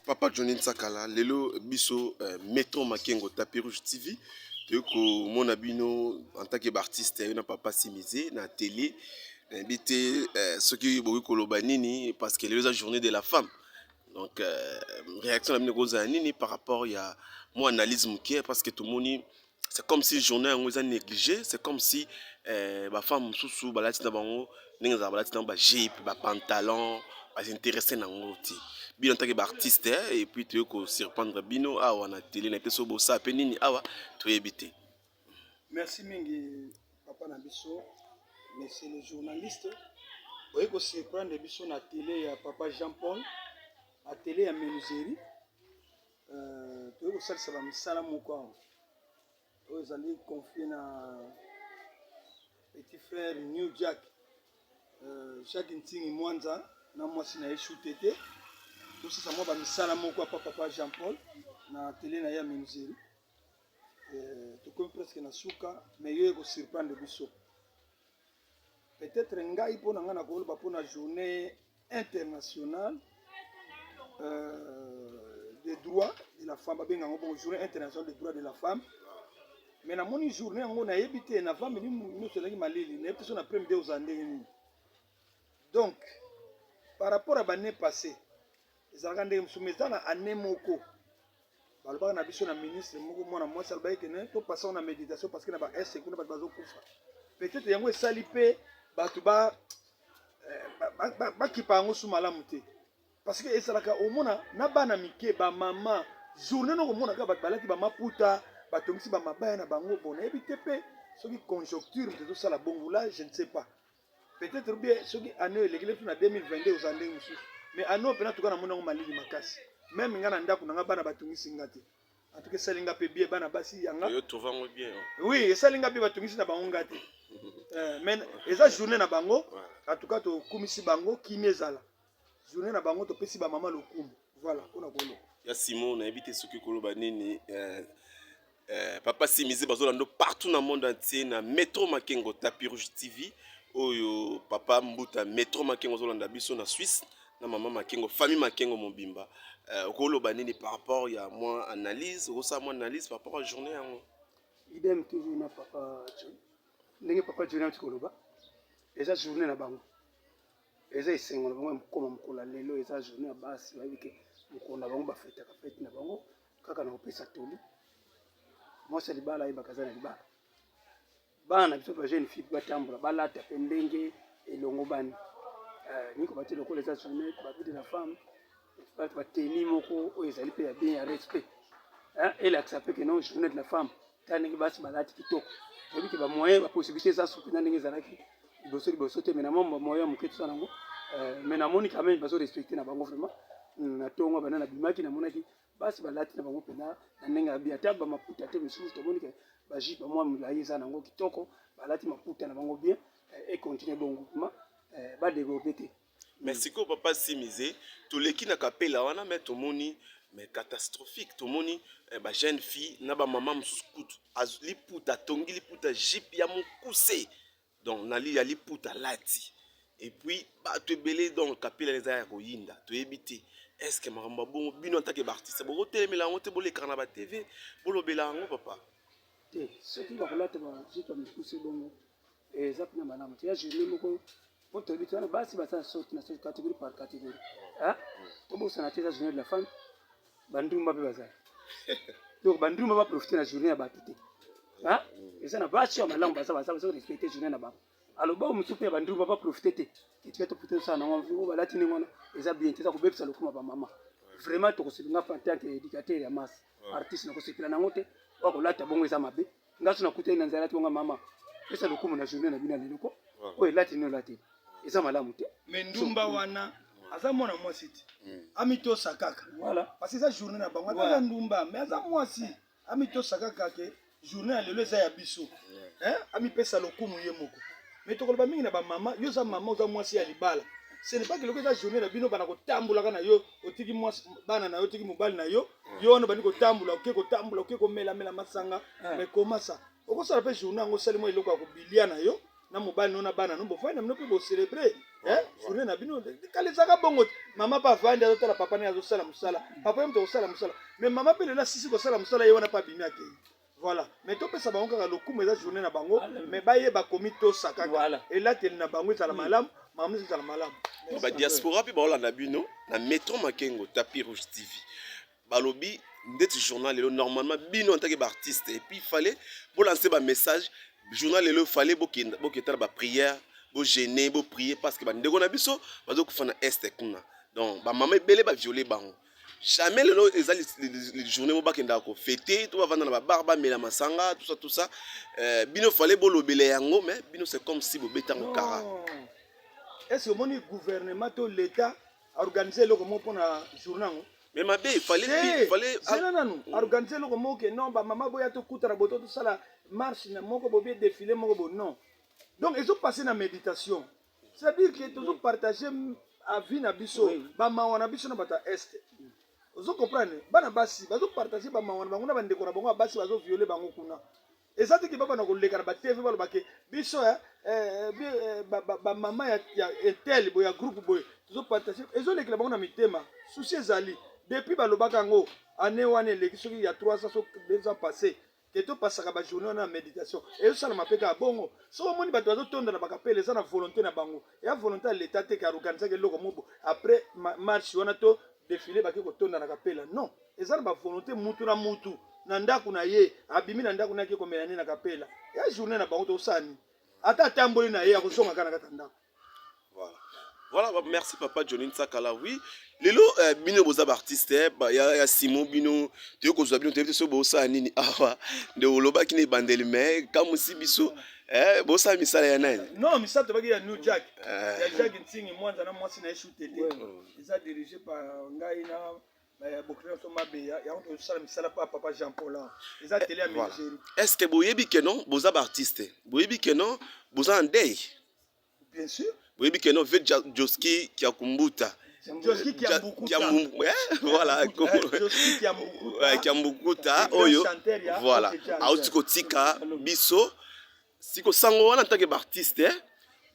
Papa Johnny Nsakala, lelo biso Metro Makengo Tapis Rouge TV. Mon abino en tant qu'artiste, na papa Simizé na télé. Invité ceux qui ont kolobanini parce que c'est la journée de la femme. Donc réaction la nini par rapport à mon analyse mouké parce que tout le monde c'est comme si journée on les a négligé, c'est comme si ma femme sous balati na bango ninga za balati na ba jeep, ba pantalon, ba intéressé na ngoti. Bino tant que artiste et puis tu ko surprendre bino awa na télé na peso bossa pe nini awa to éviter. Merci mingi papa na biso, mais c'est le journaliste. Vous pouvez surprendre biso na télé ya papa Jean-Paul, à télé ya menuiserie. Tu veux ça va misala moko. Vous allez confier na petit frère New Jack. Chaque inting Mwanza na moi si na échoutété. Tout ça moi ba misala moko papa Jean-Paul na télé na ya menuiserie. Tu comme presque na suka mais yo ko surprendre biso. Peut-être ngai pour na koloba pour la journée internationale des droits de la femme, une journée internationale des droits de la femme. Mais na moni journée on a évité na femme ni nous selagi malili na personne après me aux années. Donc par rapport à l'année passée, les agandé msumeza na année moko. Balba na biso na ministre moko mona moi ça ba que ne to passer en méditation parce que na ba est kuna ba bazo kufa. Peut-être yango esalipe batu ba kipa yango sous malamu te parce que esalaka omona na bana mike ba mama journée no omona ka balaki ba maputa batongisi ba mabaya na bango bona ebite pe soki conjoncture de tout ça la bongo là je ne sais pas peut-être bien soki année l'église na 2022 aux années musu mais année pena tuka na mona malili makasi même ngana ndako na bana batongisi ngate en tout cas salinga pe bien bana basi yanga Yo trouvango bien. oui salinga pe batongisi na bango ngate mais eza journée na bango en tout cas to kumisi bango kimezala journée na bango to pesi ba mama lokumu voilà on a kolo Ya Simon na évité ce que koloba nini papa Simizé bazolando partout dans le monde entier na Metro Makengo Tapis Rouge TV oyo papa Mbuta Metro Makengo zolanda biso na Suisse na maman Makengo famille Makengo Mobimba koloba nini par rapport ya moi analyse ça moi analyse par rapport à journée yango idem toujours na papa John ndenge papa John ati koloba eza journée na bango eza esengo na bango mokoma mokola lelo eza journée ya basi bayike mokola bango ba fête ka fête na bango kaka na opesa toli moi c'est libala ibakaza na libala bana biso ba jeune fille batambola balata pe ndenge elongo bani niko bati lokola eza journée ba vie de la femme ba teni moko o ezali pe ya bien ya respect elle accepte que non journée de la femme tandenge basi balati kitoko tobi ke ba moyen ba possibilité za soupe na ndenge zalaki liboso te mais na mo moyen moketu sana ngo mais na moni quand même bazo respecter na bango vraiment na tongo bana na bimaki na monaki basi balati na bango pena na ndenge ya bien ta ba maputa te misusu to moni ke ba jipe moi mulayi za nango kitoko balati maputa na bango bien et continuer bongo ba développer te. Merci ko papa Simizé to leki na kapela wana mais to moni mais catastrophique to moni ba jeune fille na ba maman msusu kutu azuli puta tongi liputa jip ya mokuse donc nali ya liputa lati et puis ba to belé donc kapela les ya koyinda to ebité est-ce que maramba bon bino en tant que artiste bo telemela ngote bo le kana ba TV bo lobela ngo papa te ce qui va relate ba jipe mokuse bongo exact na malamu te ya journée moko pour te dire basi basa sorte na catégorie par catégorie comme ça na teza journée de la femme bandumba pe baza donc bandumba va profiter la journée ya batute et ça na basi ya malamu basa respecter journée na ba alors ba musupe bandumba va profiter te tu vas te profiter ça na ngomvu balati ni ngona eza bien teza ko bebisa lokuma ba mama vraiment to ko silinga en tant que éducateur ya masse artiste na ko sepela na ngote wa ko lata bongo eza mabe ngaso na kuta ina nzala tonga mama pesa lokuma na journée na bina leloko o elati no lati eza malamu te mais ndumba wana aza mwana mwasi te amitosa kaka voilà parce que eza journée na bango aza ndumba mais aza mwasi amitosa kaka ke journée ya lelo eza ya biso amipesa lokumu ye moko mais tokoloba mingi na bamama yo za mama oza mwasi ya libala ce n'est pas que loko eza journée na bino bana kotambulaka na yo otiki mwasi bana na yo otiki mobali na yo yo wana bani kotambula oke komela masanga mais comment ça okosala pe journée yango osali mwa eloko ya kobilia na yo na mobali no na bana no bofai na mino mpe bocelebre journée na bino kalezaka bongo mama pa vandi azotala papa ne azosala musala papa ye moto akosala musala mais mama pe lela sisi kosala musala ye wana pa bimi akei voilà mais topesa bango kaka lokumu eza journée na bango mais bayeba komi tosa kaka elateli na bango ezala malamu makambo nyonso ezala malamu badiaspora mpe baolanda bino na Metro Makengo Tapis Rouge TV balobi ndeti journal lelo normalement bino en tant que artiste et puis il fallait pour lancer ba message journal lelo fallait boketa ba prière bo gêner bo prier parce que bandeko na biso bazo kufana este kuna donc ba mama ebele ba violer bango jamais lelo eza les journées mo bakenda ko fêter to bavanda na ba barba mela masanga tout ça bino fallait bo lobele yango mais bino c'est comme si bo betango kara est-ce que mon gouvernement to l'état a organisé le comment pour na journal mais ma il fallait c'est non organiser le comment que non ba mama boya to kutara boto tout ça la marche na moko bobie défilé moko bo non donc ils ont passé na méditation c'est à dire que tous partager à vie na biso ba mawana biso na bata est vous comprenez bana basi bazo partager ba mawana bango na bandeko na bango basi bazo violer bango kuna ezati ki baba na koleka na ba TV balo bake biso ba mama ya etel boya groupe boy tous partager ezo lekela bango na mitema souci ezali depuis balobaka ngo année wana eleki soki ya 300 so 2 ans passés que to pasaka ba journée na méditation et ça na mapeka bongo so moni bato bazo tonda na bakapele eza na volonté na bango ya volonté ya l'état te ka organiser ke loko mobo après marche wana to défilé baki ko tonda na kapela non eza na ba volonté mutu na mutu na ndaku na ye abimi na ndaku na ke ko melani na kapela ya journée na bango to sani ata tamboli na ye akosonga kana kata ndaku voilà merci papa Johnny Nsakala oui lelo bino boza artiste ya Simon bino te ko zwa bino te so bosa nini awa de oloba kini bandeli mais kamusi biso bosa misala ya nani non misala to baki ya New Jack ya Jack Ntingi mwanza na mwasi na shoot tete ils a dirigé par ngai na bokina to mabeya ya on sala misala pa papa Jean Paul ils a télé à Nigeria est-ce que boyebi que non boza artiste boyebi que non boza ndey bien sûr boyebi que non vet Joski qui a kumbuta Joski qui a beaucoup voilà Joski qui a beaucoup qui a beaucoup oyo voilà auti kotika biso siko sango wana tant que artiste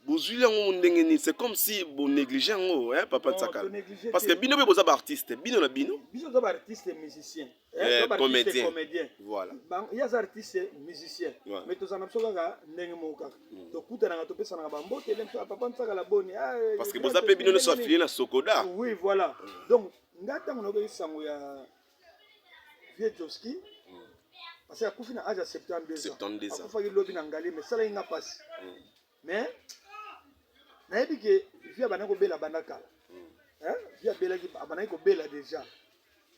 bozuli yango ndenge ni c'est comme si bo négliger yango papa Nsakala parce que bino be boza artiste bino na bino biso za artiste musicien comédien voilà il y a des artistes musiciens mais tous en absolu kaka ndenge moka to kuta na to pesa na ba mbote le papa Nsakala boni parce que boza pe bino ne so affilié na Sokoda oui voilà donc ngata ngono ko sango ya vieux Joski parce que akufi na âge de 72 ans akufa ki lobi na ngali mais sala inga passe mais nayebi ke via bana ko bela bandaka via bela ki bana ko bela déjà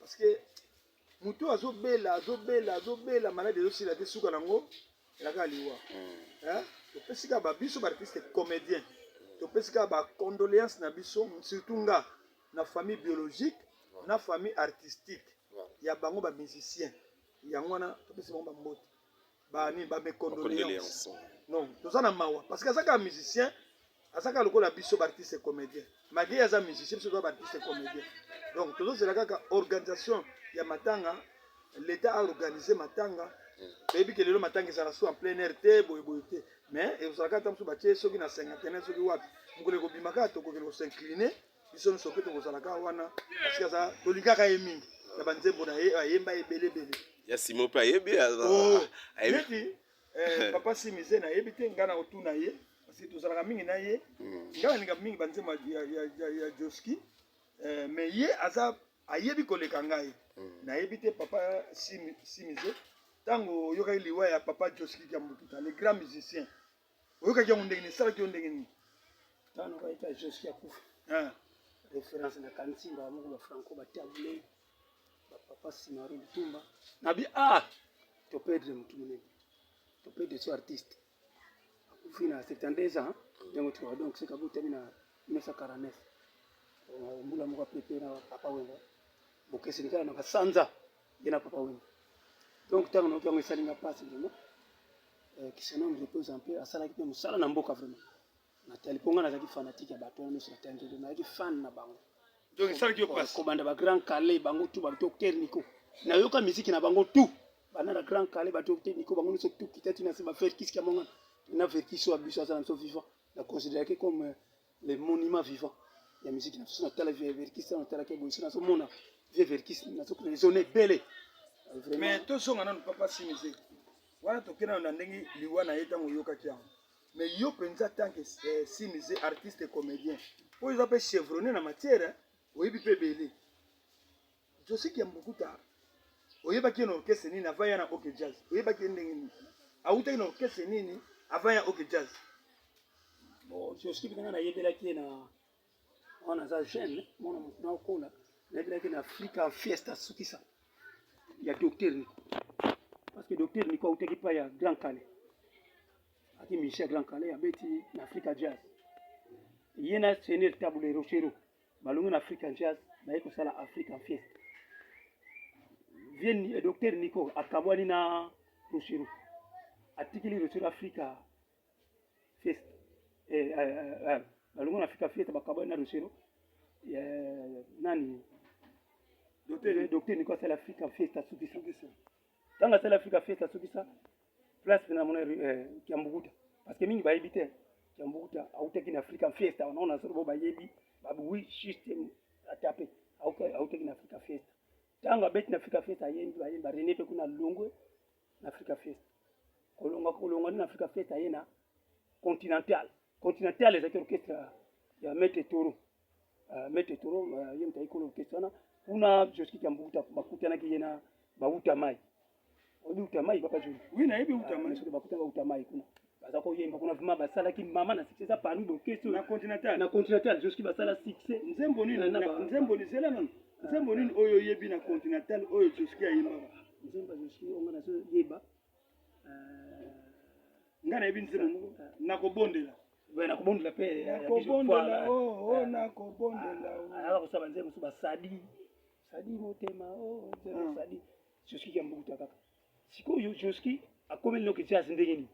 parce que mutu azo bela mana de aussi la te suka nango la ka liwa to pesika ba biso ba artiste comédien to pesika ba condoléances na biso surtout nga na famille biologique na famille artistique ya bango ba musicien yango wana to pesika ba mbote ba ni ba me condoléances non to ça na mawa parce que ça ka musicien asaka lokola biso artiste comédien magi aza musicien biso ba artiste comédien donc toujours c'est la kaka organisation ya matanga l'état a organisé matanga bebi que lelo matanga ezala so en plein air te boye te mais ezalaka tamso batie soki na 51 soki wapi mokole kobimaka tokokele kosincline biso nyonso mpe tokozalaka wana parce que aza tolingaka ye mingi na banzembo na ye ayemba ebelebele ya Simon mpe ayebi neti papa Simize nayebi te nga na otuna ye parce que tozalaka mingi na ye nga balinga mingi banzembo ya Joski mais ye aza ayebi koleka ngai nayebi te papa Simize tango oyokaki liwa ya papa Joski Kiambututa le grand musicien oyokaki yango ndenge ni esalaki yo ndenge nini tano kaita Joski akufa référence na kansimba moko ba franco batabule papa Simaro Lutumba nabi to perdre mutu munene to perdre so artiste akufi na 72 ans donc c'est kabuta na 1949 mbula moko pepe na papa wenga bokesi nikala na kasanza yena papa wenga donc tango no kango salinga passe vraiment qui se nomme repose en paix asala ki musala na mboka vraiment na taliponga na zaki fanatique ya bato no sur tangelo na ki fan na bango donc sala ki passe ko banda ba grand calais bango tout ba docteur Nico na yoka musique na bango tout bana na grand calais ba docteur Nico bango so tout kitati na se ba faire kiski monga na faire kiso abiso asala so vivant na considérer comme les monuments vivants ya musique na so na tala vie verkis na tala ke boiso na so mona vie verkis na so les zones belle mais to songa na papa Simize wana tokena na ndenge liwana yeta ngoyoka kiango mais yo penza tant que Simize artiste et comédien po ils appellent chevronné na matière oyebi pe belé je sais qu'il y a beaucoup tard oyeba ki na orchestre nini avant ya na OK Jazz oyeba ki ndenge nini auta na orchestre nini avant ya OK Jazz bon je suis bien na yebela ki na on a ça jeune mon na okola na yebela ki na Africa Fiesta Sukisa ya docteur Nico parce que docteur Nico autaki pa ya Grand Calais aki Michel Grand Calais abeti na Africa Jazz yena senior table rochero balongo na Africa Jazz na yeko sala Africa Fiesta vient docteur Nico akabwani na rochero atikili rochero Africa Fiesta balongo na Africa Fiesta bakabwani na rochero nani docteur Nico sala Africa Fiesta Sukisa tanga sala Africa Fiesta Sukisa place na mona Kiambukuta parce que mingi baibite Kiambukuta autaki na Africa Fiesta unaona sasa bayebi babu oui system atape autaki na Africa Fiesta tanga beti na Africa Fiesta yendi ba René pe kuna Longwe na Africa Fiesta kolonga na Africa Fiesta yena continental les orchestre ya Maître Toro yemta ikolo orchestre na kuna Joski Kiambukuta bakutana ki yena bauta mai uta mai papa joli oui na yebi uta mai so bakuta uta mai kuna baza ko yemba kuna vima basala ki mama na succès parmi orchestre na continental Joski basala succès nzembo ni zela nan nzembo nini oyo yebi na continental oyo Joski ayimba nzembo Joski onga na so yeba ngana yebi nzembo na kobondela na kobondela pe na kobondela na kobondela ala ko saba nzembo so basadi motema nzembo sadi Joski Kiambukuta kaka sikoyo Joski akomeli no kitia ndenge ni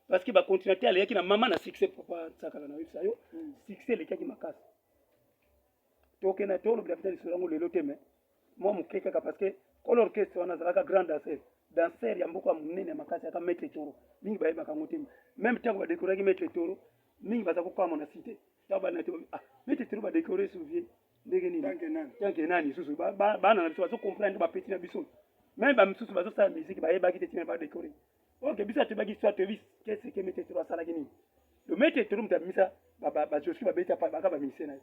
parce que ba continental yaki na mama na succès papa tsakala na websa yo succès le kaki makasi toke na tolo bila vitali solango lelo teme moi mukeka ka parce que kolo orchestre wana zalaka grand danser ya mboka munene makasi aka Maître Toro mingi ba yeba kango teme même tango ba décorer Maître Toro mingi baza ko kwa mona cité taba na to Maître Toro ba décorer souvier ndenge ni tanke nani susu ba na biso so comprendre ba petit na biso même ba misusu bazo sa musique ba yeba ki te tima ba décorer OK bisa te bagi soit te vis qu'est-ce que Maître Toro sala gini le Maître Toro mtamisa ba Joski ba beta pa ba ka ba misena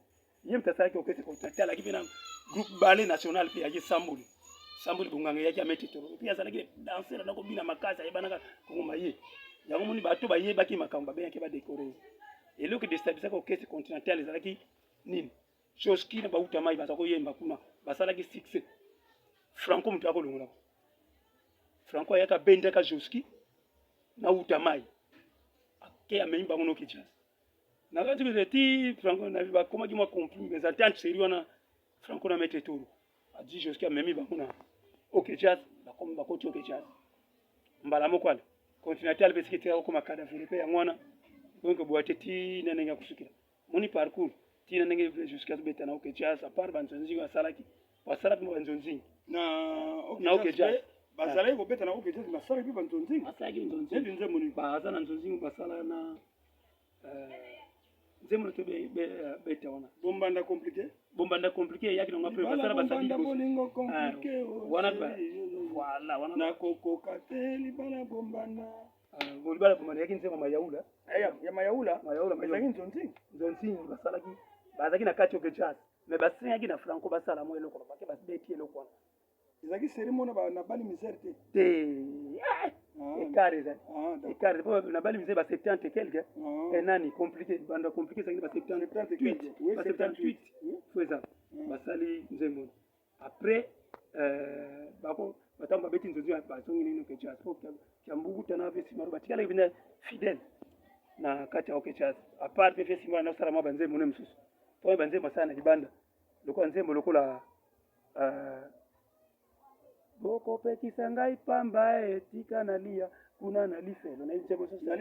yem ta sala ki orchestre continental la ki bina groupe ballet national puis yaki Sambuli bunganga yaki ya Maître Toro puis sala ki danser na ko bina makasa yeba na ko maye yango moni bato ba yeba ki makamba ba yaki ba décorer et le que déstabiliser ko orchestre continental ezala ki nini Joski na ba uta mai ba ko yemba kuna ba sala ki succès Franco mtu ako longola Franco yaka benda ka Joski na uta mai ke amemba ngono kichas na kati ke ti Franco na ba koma ki mo compris mais attente sérieux na Franco na Maître Toro a dit Joski amemi ba kuna OK jazz ba koma ba ko to OK jazz mbala mo kwala continental be sikiti ko makada Philippe ya ngwana donc boate ti na nenga kusukira moni parcours ti na nenga jusqu'à beta na OK jazz à part banzonzi wa salaki wa salaki banzonzi na OK jazz bazala ko beta na OK jazz masala bi banzonzi masala ki banzonzi ndi nzembo ni baza na nzonzi basala na nzembo to beta wana bombanda compliqué yaki na pre basala basali bolingo compliqué wana ba wala wana na koko kateli bana bombanda bolibala bombanda yaki nzembo mayaula ya mayaula bazaki nzonzi basala ki bazaki na kati OK jazz mais basenga ki na Franco basala mo eloko ba ke basbeti eloko wana ezaki cérémonie na bali misère écart na bali misère ba 70 quelque et nani compliqué banda compliqué ça ba 78 faut ça basali nzembo après bako batamba beti nzozi ba songi nino ke jazz ko Kiambukuta na vesi maruba tikala ibina fidèle na kati ya OK jazz à part vesi mwana na sala mabanze mone msusu po banze masana libanda loko nzembo lokola boko pekisa ngai pamba etika nalia kuna nalifelo na nzembo sasa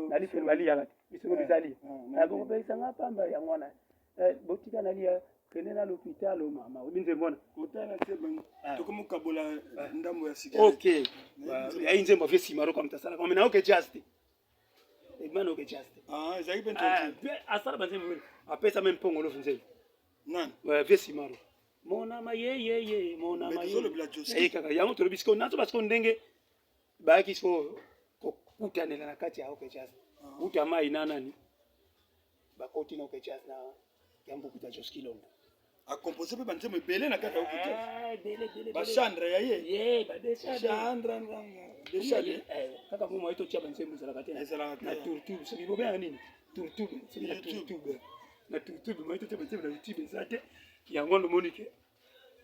nalifelo balia kati biso bizali na boko pekisa ngai pamba ya ngwana botika nalia kene na l'hôpital mama ubinze mbona kotala sema tokomukabola ndambo ya sikere OK ya nzembo vesi maroko mtasala kama na OK jazz Egman oke chaste. Ah, ezaki ben asala banzembo apesa même pongo lo funzeli. Nan. Vesi maro. Monama ye monama Mais ye. tozolo bila Joski. Kaka yango tolobi siko nazo parce que ndenge baaki so kokutanela na kati ya oke chaste. Uta mai nani bakoti na oke chaste na yambo kuta Joski Longo. A composé pe banzembo ebele na kati ya oke chaste. Bele. Ba Chandra ya ye. Ye ba de Chandra ndanga. Kaka mo maito tia banzembo zala kati na turtube so bibo bya nini? Turtube so na turtube. Na turtube maito tia banzembo na YouTube zate yango ndo monike.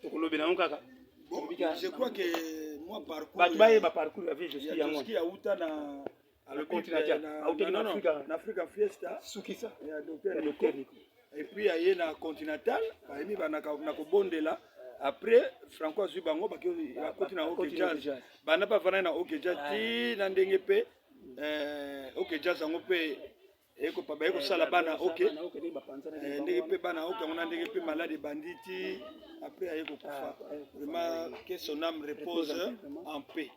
Tokolobela ngo kaka. Bon, je crois que moi parcours. Ba parcours avec Joski yango. Joski a uta na le continent na Africa Fiesta. Sukisa. Ya docteur Nico. Et puis aye na continental, ba emi ba na kobondela. Après Franco azwi bango ba continent OK Jazz. Ba na pa vana na OK Jazz ti na ndenge pe OK Jazz yango pe eko pa ba eko sala bana OK. Ndenge pe bana OK on a ndenge pe malade banditi. Après aye ko kufa. Vraiment que son âme repose en paix.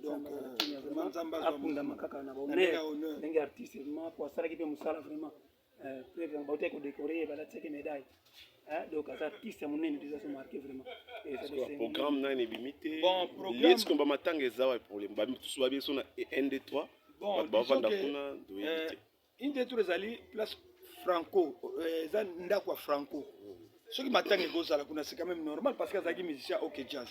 Donc vraiment Nzamba akunda makaka na honneur. Ndenge artiste vraiment pour sala ki pe musala vraiment président ba ko décorer ba la tseke médaille. Donc az artiste monene déjà sont marqué vraiment. Et ça le programme na ni limité. Bon programme. Est-ce qu'on va matanga zawa problème ba tout soit bien son 1 2 3. Bon ba vanda kuna do éviter. Une des trois ali place Franco za ndakwa Franco. Ce qui matanga gozala kuna c'est quand même normal parce que azaki musicien OK Jazz.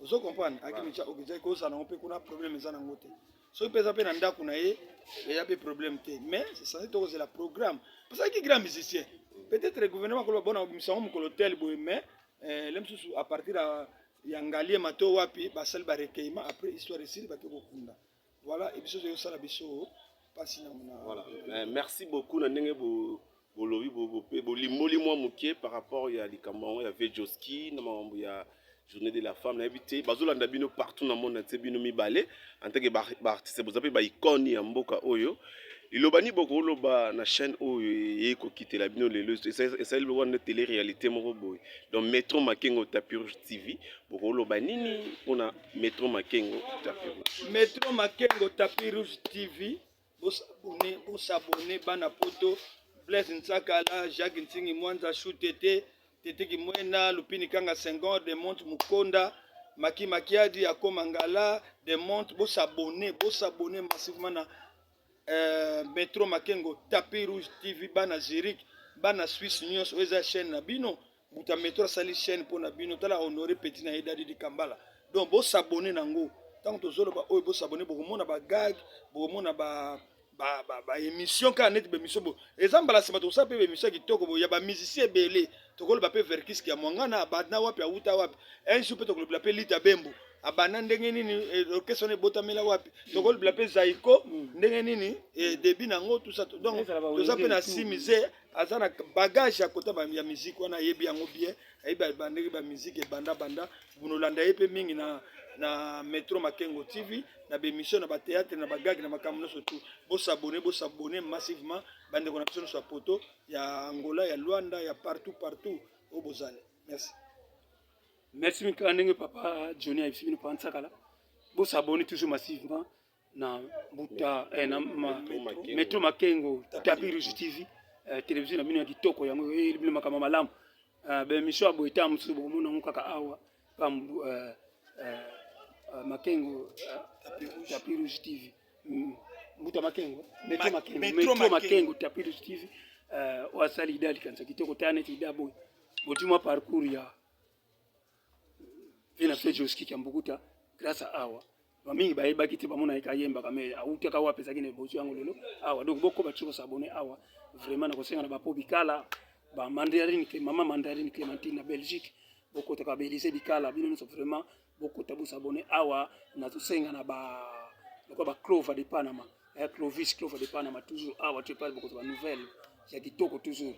Vous comprenez? Aki musicien OK Jazz gozala on peut kuna problème za na ngote. Ce qui pesa pe na ndaku na ye il y a des problèmes mais c'est censé tozer la programme parce que grand musicien peut-être le gouvernement ko bona mission mo ko l'hôtel mais l'aime sous à partir ya ngalie mato wapi ba sel ba recueillement après histoire ici ba ko kunda voilà et biso yo sala biso pasi na mona voilà merci beaucoup na ndenge bo lobi bo limoli moi moké par rapport ya likambo ya Joski na mambo ya journée de la femme na éviter bazolanda bino partout na monde na bino mibale en tant que artiste bozape ba icône ya mboka oyo ilobani boko loba na chaîne oyo yeko kitela bino lelo ça le wana télé réalité moko boy donc Metro Makengo Tapis Rouge TV boko loba nini pona Metro Makengo Tapis Rouge TV bo s'abonner bana poto Blaise Ntsakala Jacques Ntingi Mwanza Choutete Tete Kimwena Lupini Kanga Senghor de Monte Mukonda Maki Makiadi Akoma Ngala de Monte bo s'abonner massivement na Metro Makengo Tapis Rouge TV bana Zurich bana Suisse News oza chaîne na bino buta Metro sali chaîne pour na bino tala honorer petit na Edadi di Kambala donc bo s'abonner nango tant to zolo ba oyo bo s'abonner bo mona ba gag bo mona ba émission ka net be émission bo exemple la semaine to sa pe émission kitoko bo ya ba musicien belé to ko ba pe verkis ki ya mwangana badna wapi auta wapi un jour pe to ko ba pe Lita Bembo abana ndenge nini orchestre ne botamela wapi to ko ba pe Zaiko ndenge nini début nango tout ça donc to sa pe na simize azana bagage ya kota ba ya musique wana yebi yango bien ayeba bandenge ba musique e banda bunolanda yepe mingi na Metro Makengo TV na bémission na ba théâtre na ba gag na makamno surtout bo s'abonner massivement bande kona biso sur poto ya Angola ya Luanda ya partout au bozale merci mikandenge papa Johnny Aibsibino Pansakala bo s'abonner toujours massivement na buta na Metro Makengo Tapis Rouge TV télévision na bino ya kitoko yango bino makama malamu bémission abo etamu so bo mona ngaka awa pam Makengo Tapis Rouge TV Mbuta Makengo Metro Makengo Tapis Rouge TV wasali idali kanisa kitoko tane tidabo botima parcours ya vina Joski Kambukuta grâce à awa bamingi bayeba kiti bamona ikayemba kame auteka wa pesa kine bozo yango lelo awa donc boko batiko s'abonner awa vraiment na kosenga na bapo bikala ba mandarine ke mama mandarine Clémentine na Belgique boko taka Belize bikala bino so vraiment beaucoup tabu s'abonner awa na tusenga na ba Clover de Panama Clovis Clover de Panama toujours awa tu parles beaucoup de nouvelles ya kitoko toujours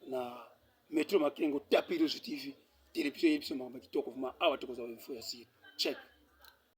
na Metro Makengo Tapis Rouge TV télévision yipso mamba kitoko vraiment awa tuko za info ya si check